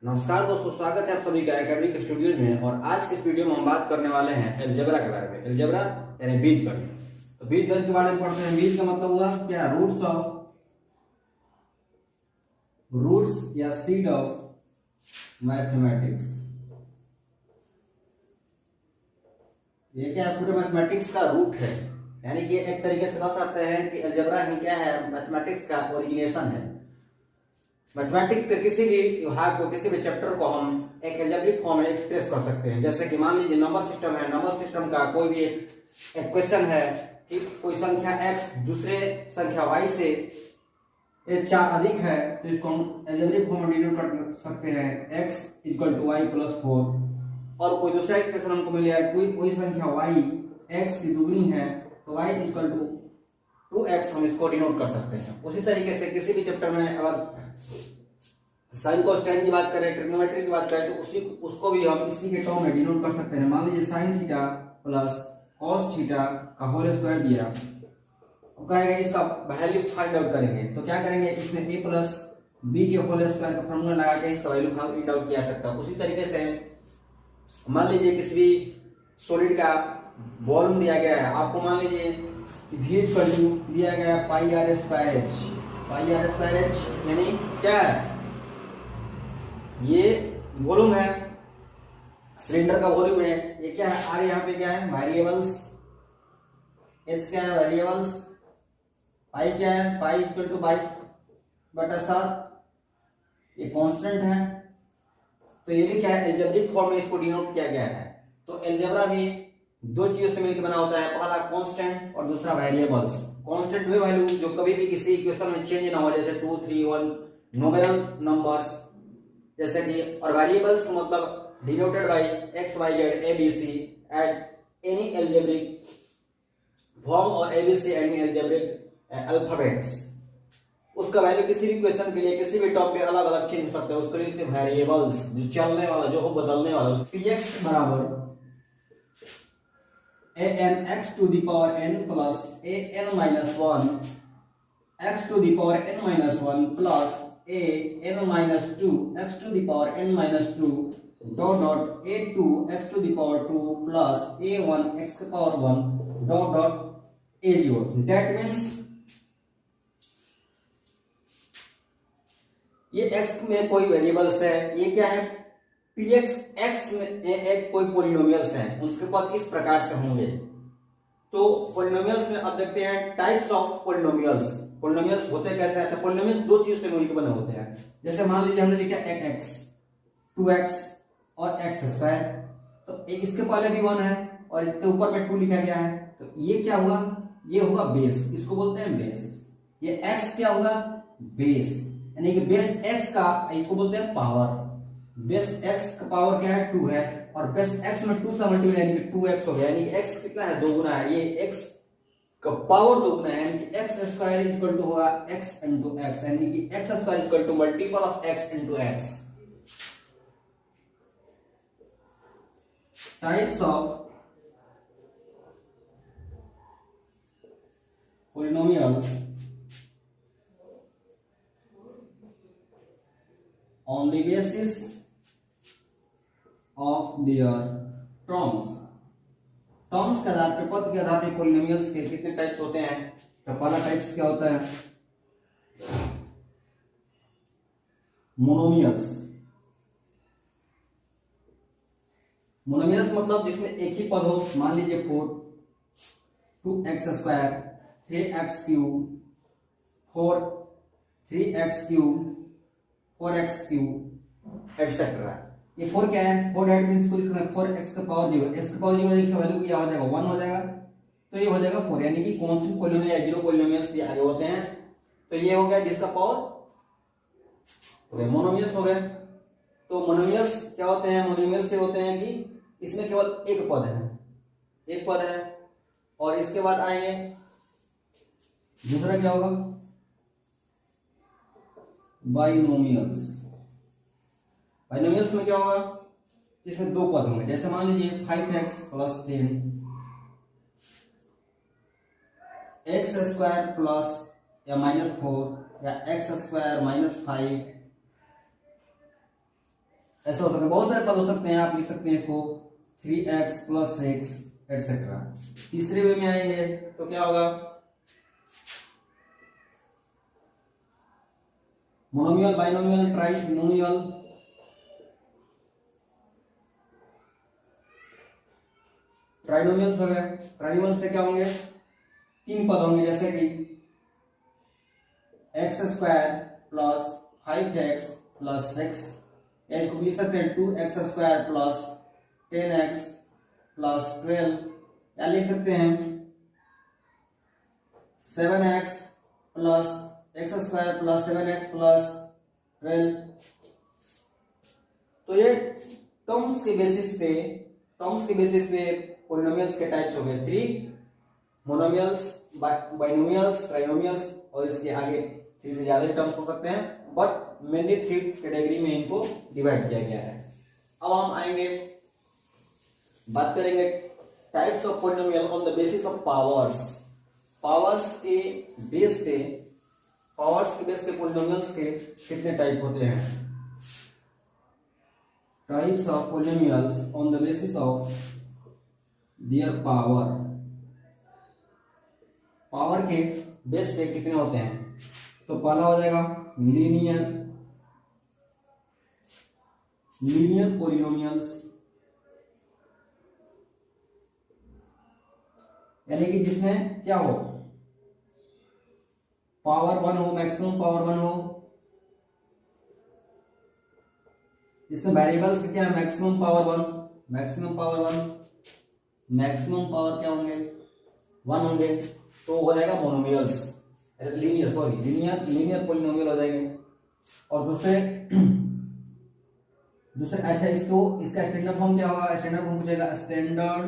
नमस्कार दोस्तों, स्वागत है आप सभी का एकेडमिक स्टूडियोज में। और आज के इस वीडियो में हम बात करने वाले हैं अलजेब्रा के बारे में। अलजेब्रा यानी बीजगणित। तो बीजगणित के बारे में पढ़ते हैं। बीज का मतलब हुआ क्या? रूट्स या सीड ऑफ मैथमेटिक्स। ये क्या है? पूरे मैथमेटिक्स का रूट है। यानी कि एक तरीके से कह सकते हैं कि अलजेब्रा ही क्या है? मैथमेटिक्स का ओरिजिनेशन है। मैथमेटिक्स के किसी भी विभाग को, किसी भी चैप्टर को हम एक अलजेब्रिक फॉर्म में एक्सप्रेस कर सकते हैं। जैसे कि मान लीजिए नंबर सिस्टम है। नंबर सिस्टम का कोई भी एक क्वेश्चन है कि कोई संख्या x दूसरे संख्या y से एक 4 अधिक है, तो इसको हम अलजेब्रिक फॉर्म में डिनोट कर सकते हैं x equal to Y plus 4। और कोई दूसरा एक्सप्रेशन हमको मिल गया, कोई संख्या y x की दुगनी है तो y इक्वल टू 2x हम इसको डिनोट कर सकते हैं। उसी तरीके से किसी भी चैप्टर में अगर साइन कोस टेन की बात करें, ट्रिग्नोमेट्री की बात करें, तो उसको भी हम इसी के टर्म में डिनोट कर सकते हैं। मान लीजिए sine theta plus cos theta का होल स्क्वायर दिया, अब कहेंगे इसका वैल्यू फाइंड आउट करेंगे। तो क्या करेंगे? इसमें a प्लस बी के होल स्क्वायर का फॉर्मूला लगा के इसका वैल्यू फाइंड आउट किया जा सकता है। उसी तरीके से मान लीजिए किसी भी सॉलिड का वॉल्यूम दिया गया है, आपको मान लीजिए v इक्वल टू दिया गया pi r square h. Pi r square h यानी क्या है? ये वॉल्यूम है, सिलेंडर का वॉल्यूम है। ये क्या है? आर यहाँ पे क्या है? वेरिएबल्स। एच क्या है? वेरिएबल्स। पाई क्या है? Pi equal to 22/7। ये कांस्टेंट है। तो ये भी क्या है? अलजेब्रिक फॉर्म में इसको डिनोट किया गया है। तो अलजेब्रा भी दो चीजों से मिलकर बना होता है, पहला कांस्टेंट और दूसरा वेरिएबल्स। कांस्टेंट वे वैल्यू जो कभी भी किसी इक्वेशन में चेंज ना हो, जैसे 2, 3, 1 नॉमिनल नंबर्स जैसे कि। और वेरिएबल्स का मतलब denoted by X Y Z A B C at any algebraic form और एबीसी एनी अलजेब्रिक अल्फाबेट्स। उसका वैल्यू किसी भी क्वेश्चन के लिए किसी भी टर्म पे अलग अलग चेंज हो सकता है। उसके लिए इसके वेरिएबल्स जो चलने वाला, जो हो बदलने वाला, px बराबर an x to the power n plus an minus 1 x to the power n minus 1 plus a n minus 2 x to the power n minus 2 dot dot a 2 x to the power 2 plus a 1 x to the power 1 dot dot a 0। that means ये x में कोई variables है। ये क्या है? px x में एक कोई पोलिनोमियल्स है, उसके बाद इस प्रकार से होंगे। तो पोलिनोमियल्स में अब देखते हैं टाइप्स ऑफ पोलिनोमियल्स। पोलिनोमियल्स होते कैसे? अच्छा, पोलिनोमियल्स दो चीजों से मिलकर बने होते हैं। जैसे मान लीजिए हमने लिखा x 2x और x स्क्वायर, तो इसके पहले भी 1 है और इसके ऊपर में 2 लिखा गया है, तो ये क्या हुआ? ये होगा बेस। इसको बोलते हैं बेस। ये x क्या हुआ? बेस। यानी कि बेस x का इसको बोलते हैं पावर। बेस x का पावर क्या है? 2 है। और बेस x में 2 से मल्टीप्लाई यानी कि 2x हो गया। यानी कि x कितना है? 2 गुना है। ये x का पावर 2 गुना है, यानी कि x स्क्वायर इक्वल टू होगा x इंटू x, यानी कि x square equal to multiple of x into x। Types of polynomials on the basis of their terms. Terms के आधार पे, पद के आधार पे पोलिनोमियल्स के कितने टाइप्स होते हैं? तो पहला टाइप्स क्या होता है? मोनोमियल्स। मोनोमियल्स मतलब जिसमें एक ही पद हो। मान लीजिए 4 2x square 3x cube 4 3x cube 4x cube etcetera. ये 4 क्या है? 4 डेट मींस को लिखना है 4x का पावर 0। x का पावर 0 इसका वैल्यू क्या हो जाएगा? 1 हो जाएगा। तो ये हो जाएगा 4, यानी कि कांस्टेंट पोलिनोमियल या जीरो पोलिनोमियल्स भी आगे होते हैं। तो ये हो गया जिसका पावर हो गया, मोनोमियल्स हो गए। तो मोनोमियल्स क्या होते हैं? मोनोमियल्स से होते हैं कि इसमें केवल एक पद है, एक पद है। और इसके बाद आएंगे दूसरा क्या होगा? बाइनोमियल्स। बाइनोमियल्स में क्या होगा? जिसमें दो पद होंगे। जैसे मान लीजिए 5x plus 10 x square plus या -4 या x स्क्वायर -5 ऐसा हो सकता है, बहुत सारे पद हो सकते हैं, आप लिख सकते हैं इसको 3x + 6 एटसेट्रा। तीसरे वे में आएंगे तो क्या होगा, मोनोमियल, बाइनोमियल, ट्राइनोमियल। ट्राइनोमियल्स हो गए। ट्राइनोमियल्स से क्या होंगे, 3 पद होंगे, जैसे कि x² + 5x + 6, या इसको लिख सकते हैं 2x² + 10x + 12, या लिख सकते हैं 7x + x² + 7x + 12। तो ये टर्म्स के बेसिस पे पॉलिनोमियल्स के टाइप्स हो गए, 3 मोनोमियल्स, बाइनोमियल्स, ट्राइनोमियल्स, और इसके आगे 3 से ज्यादा टर्म्स हो सकते हैं, बट मेनली 3 कैटेगरी में इनको डिवाइड किया गया है। अब हम आएंगे, बात करेंगे types of polynomial on the basis of powers. Powers के बेस पे पॉलिनोमियल्स के कितने टाइप होते हैं। Types of polynomials on the basis of their power के बेस पे कितने होते हैं। तो पहला हो जाएगा लीनियर पॉलिनोमियल्स, यानी कि जिसमें क्या हो, पावर 1 हो, मैक्सिमम पावर 1 हो, इसमें वेरिएबल्स क्या है, मैक्सिमम पावर 1, मैक्सिमम पावर क्या होंगे, 1 होंगे, तो हो जाएगा मोनोमियल्स, लीनियर पॉलिनोमियल हो जाएंगे। और दूसरे ऐसा इसका स्टैंडर्ड फॉर्म क्या होगा, स्टैंडर्ड फॉर्म पूछेगा, standard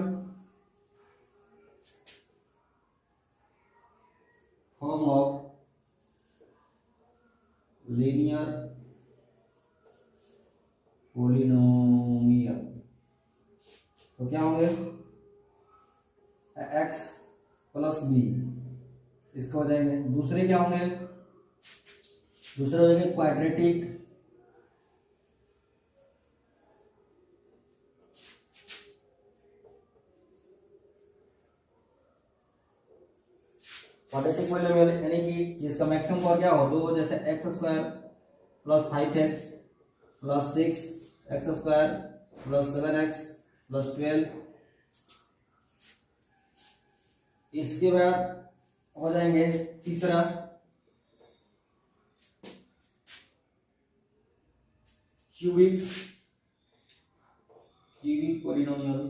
form of linear polynomial, तो क्या होंगे, x + b, इसको हो जाएंगे। दूसरे क्या होंगे, दूसरे हो जाएंगे क्वाड्रेटिक पॉलिनोमियल, यानी कि जिसका मैक्सिमम पावर क्या हो, 2, जैसे x² + 5x + 6, x² + 7x + 12। इसके बाद हो जाएंगे तीसरा क्यूबिक पॉलिनोमियल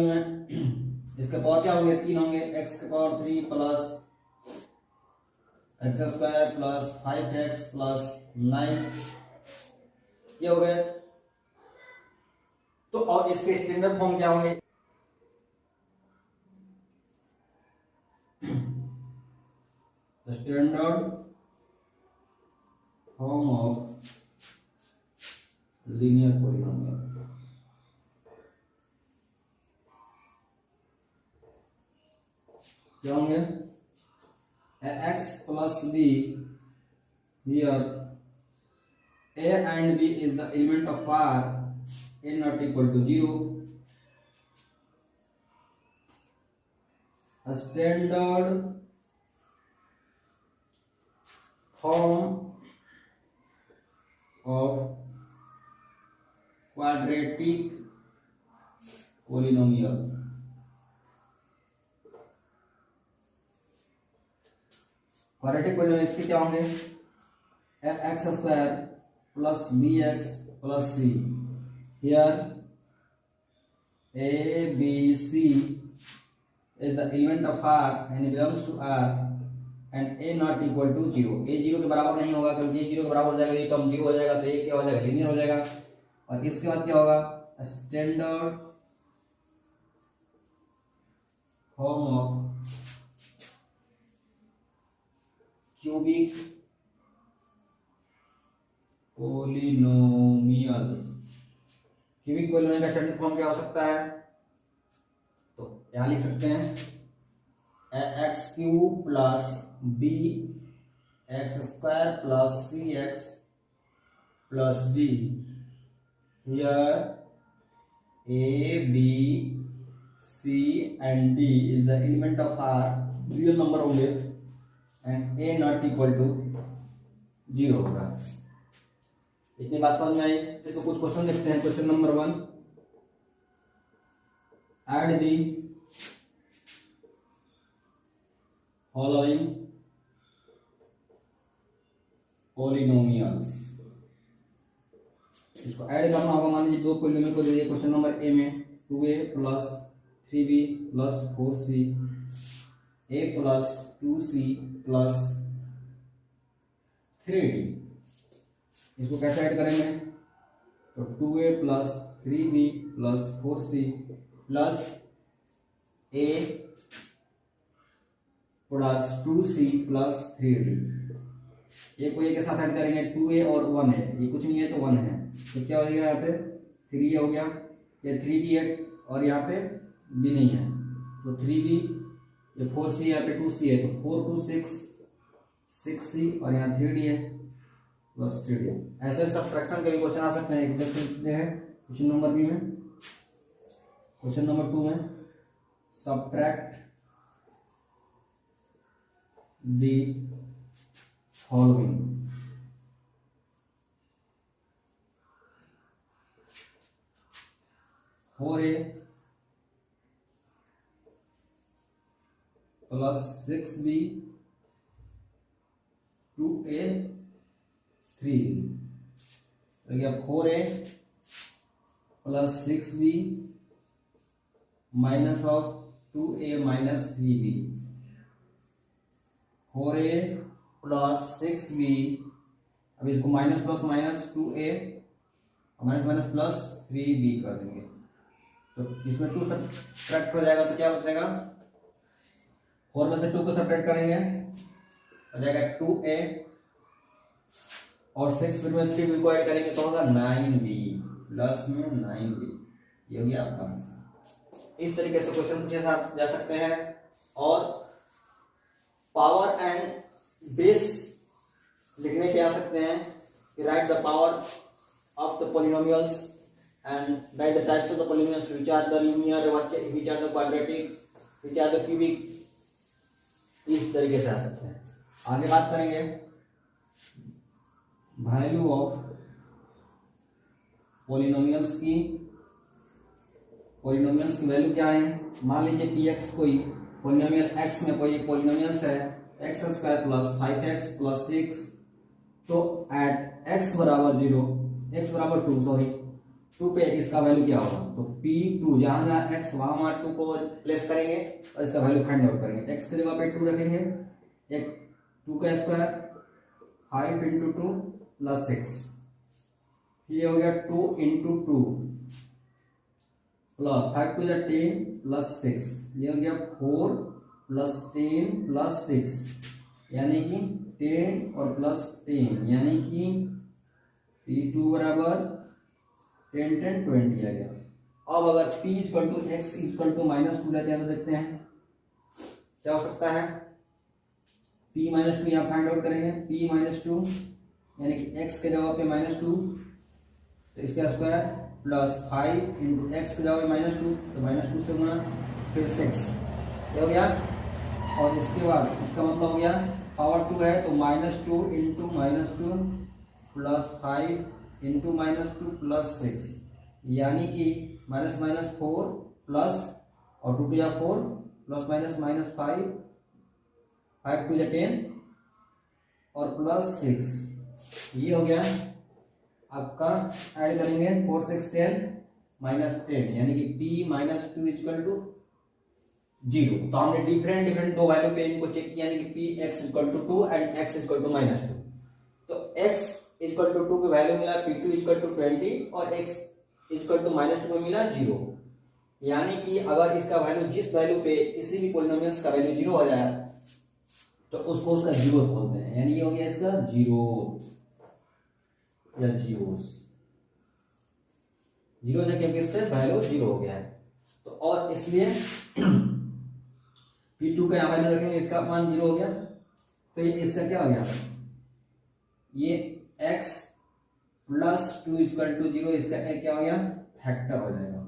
में इसके पावर क्या होंगे, 3 होंगे, x³ + x² + 5x + 9, ये हो गए। तो और इसके स्टैंडर्ड फॉर्म क्या होंगे, standard form of linear polynomial, क्या होंगे, x + b, here a and b is the element of r n not equal to 0, a standard form of quadratic polynomial, quadratic polynomial इसके क्या होंगे, x² + bx + c, here a b c is the element of r and belongs to r and a not equal to 0, a 0 के बराबर नहीं होगा, क्योंकि a 0 के बराबर हो जाएगा, ये टर्म 0 हो जाएगा, तो ये क्या हो जाएगा, लीनियर हो जाएगा। और इसके बाद क्या होगा, standard form of cubic polynomial, cubic polynomial का स्टैंडर्ड फॉर्म क्या हो सकता है, तो यहां लिख सकते हैं x³ + bx² + cx plus D. Here A, B, C and D is the element of R, real number होंगे, and A not equal to 0 होगा। इतनी बात समझ में आई? तो कुछ क्वेश्चन देखते हैं। Question number 1, add the following polynomials। इसको ऐड करना होगा। मान लीजिए दो पॉलिनोमियल को दे दिए क्वेश्चन नंबर ए में, 2a plus 3b plus 4c, a plus 2c plus 3d। इसको कैसे ऐड करेंगे? तो 2a plus 3b plus 4c plus a plus 2c plus 3d। ए को ए के साथ ऐड करेंगे, 2a और 1 है, ये कुछ नहीं है तो 1 है, तो क्या हो गया यहाँ पे 3 हो गया, ये 3b है और यहाँ पे b नहीं है तो 3b, ये 4c यहाँ पे 2c है तो 4 2 6 6c और यहाँ 3d है प्लस 3d। ऐसे सब्ट्रैक्शन के भी क्वेश्चन आ सकते हैं। एक देख सकते हैं क्वेश्चन नंबर बी में, क्वेश्चन नंबर 2 में, subtract the following. Four A plus 6b 2a 3b, तो क्या 4a plus 6b minus of 2a minus 3b, 4a plus 6b, अब इसको minus plus minus 2a minus minus plus 3b कर देंगे, तो इसमें 2 सब्ट्रैक्ट हो जाएगा तो क्या बचेगा? 4 में से 2 को सब्ट्रैक्ट करेंगे हो जाएगा 2a और 6 फिर में 3b को ऐड करेंगे तो होगा 9b प्लस में 9b। ये हो गया आपका आंसर। इस तरीके से क्वेश्चन पूछे जा सकते हैं। और पावर एंड बेस लिखने के आ सकते हैं कि right the power of the polynomials and write the types of the polynomials, which are the linear, which are the quadratic, which are the cubic। इस तरीके से आ सकते हैं। आगे बात करेंगे वैल्यू ऑफ पॉलिनोमियल्स की। पॉलिनोमियल्स की वैल्यू क्या है? मान लीजिए px कोई पॉलिनोमियल x में कोई पॉलिनोमियल्स है x square plus 5x plus 6, तो एट x बराबर 0, x बराबर 2 सॉरी 2 पे इसका वैल्यू क्या होगा? तो P2 जहां जहां x वहां 2 को प्लेस करेंगे और इसका वैल्यू फाइंड आउट करेंगे। x की जगह पे 2 रखेंगे, एक 2 का स्क्वायर 5 इंटू 2 प्लस 6, ये हो गया 2 इंटू 2 प्लस 5 टू 10 प्लस 6, ये हो गया 4 प्लस 10 प्लस 6, यानी कि 10 और प्लस 10, यानी कि P2 बराबर 10 10 20 आ गया। अब अगर p equal to X equal to minus 2 लेते हैं तो देखते हैं क्या हो सकता है। p माइनस 2 यहाँ फाइंड आउट करेंगे, p माइनस 2 यानी कि x के जगह पे माइनस 2 तो इसका स्क्वायर प्लस 5 इंटू एक्स की जगह माइनस 2 तो माइनस 2 से गुणा फिर 6, ये हो गया। और इसके बाद इसका मतलब हो गया पावर 2 है तो minus 2 into minus 2 plus 5 into minus 2 plus 6, यानी कि माइनस माइनस 4 प्लस और 2 या 4 प्लस माइनस माइनस 5 5 टू 10 और प्लस 6, ये हो गया आपका। ऐड करेंगे 4 6 10 माइनस 10, यानी कि p माइनस 2 इक्वल टू 0। तो हमने डिफरेंट दो वैल्यू पे इनको चेक किया, यानी कि p x equal to 2 and x equal to minus 2। तो x इक्वल टू 2 पे वैल्यू मिला p2 इक्वल टू 20 और x इक्वल टू माइनस 2 में मिला 0, यानी कि अगर इसका वैल्यू जिस वैल्यू पे किसी भी पॉलिनोमियल्स का वैल्यू 0 हो जाए तो उसको उसका जीरो बोलते हैं, यानी ये हो गया इसका जीरो या जीरोस, जीरो है क्योंकि इसका वैल्यू 0 हो गया है। तो और इसलिए p2 का यहाँ वैल्यू रखेंगे, इसका मान 0 हो गया, तो ये इसका क्या हो गया, ये x प्लस 2 इक्वल टू 0, इसका क्या हो गया, फैक्टर हो जाएगा।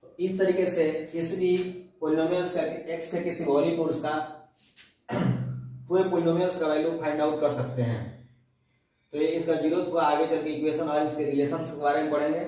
तो इस तरीके से किसी भी पोलिनोमियल्स का एक्स के किसी वैल्यू पर उसका पूरे पोलिनोमियल्स का वैल्यू फाइंड आउट कर सकते हैं। तो ये इसका जीरो को आगे चल के इक्वेशन और इसके रिलेशन के बारे में पढ़ेंगे।